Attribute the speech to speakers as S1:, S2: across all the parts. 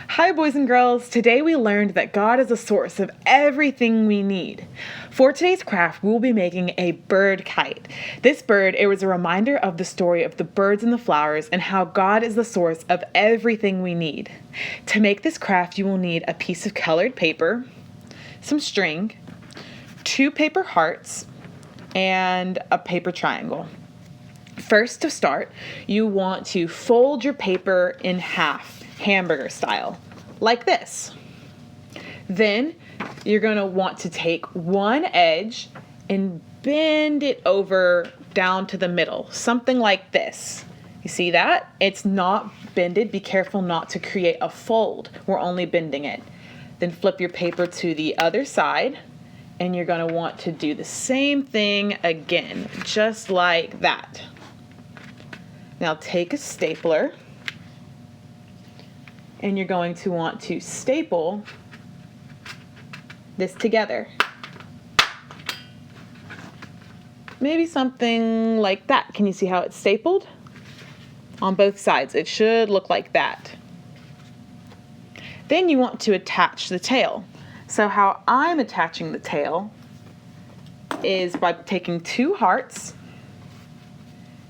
S1: Hi, boys and girls. Today we learned that God is the source of everything we need. For today's craft, we will be making a bird kite. This bird, it was a reminder of the story of the birds and the flowers and how God is the source of everything we need. To make this craft, you will need a piece of colored paper, some string, 2 paper hearts, and a paper triangle. First, to start, you want to fold your paper in half, hamburger style, like this. Then you're going to want to take one edge and bend it over down to the middle, something like this. You see that? It's not bended. Be careful not to create a fold. We're only bending it. Then flip your paper to the other side, and you're going to want to do the same thing again, just like that. Now take a stapler, and you're going to want to staple this together. Maybe something like that. Can you see how it's stapled? On both sides. It should look like that. Then you want to attach the tail. So how I'm attaching the tail is by taking 2 hearts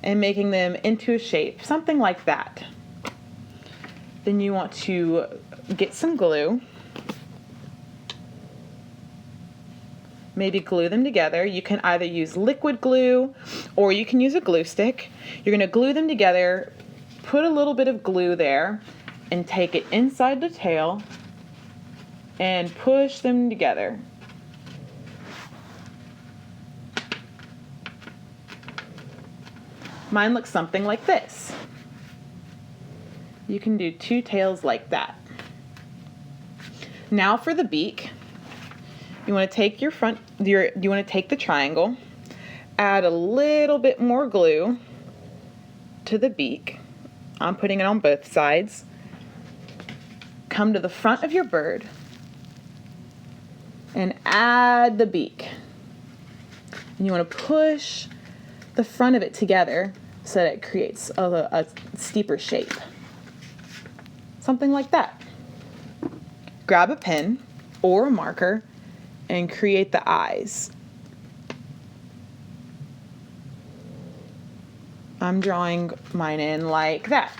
S1: and making them into a shape, something like that. Then you want to get some glue. Maybe glue them together. You can either use liquid glue or you can use a glue stick. You're going to glue them together, put a little bit of glue there, and take it inside the tail and push them together. Mine looks something like this. You can do 2 tails like that. Now for the beak. You want to take you want to take the triangle, add a little bit more glue to the beak. I'm putting it on both sides. Come to the front of your bird and add the beak. And you want to push the front of it together so that it creates a steeper shape. Something like that. Grab a pen or a marker and create the eyes. I'm drawing mine in like that.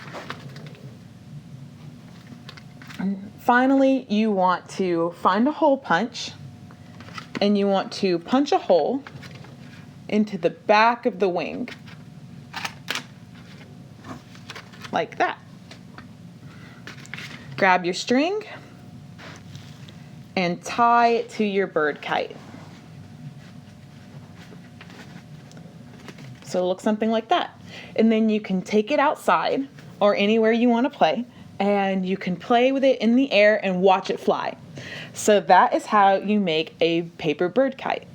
S1: And finally, you want to find a hole punch, and you want to punch a hole into the back of the wing, like that. Grab your string and tie it to your bird kite. So it looks something like that. And then you can take it outside or anywhere you want to play, and you can play with it in the air and watch it fly. So that is how you make a paper bird kite.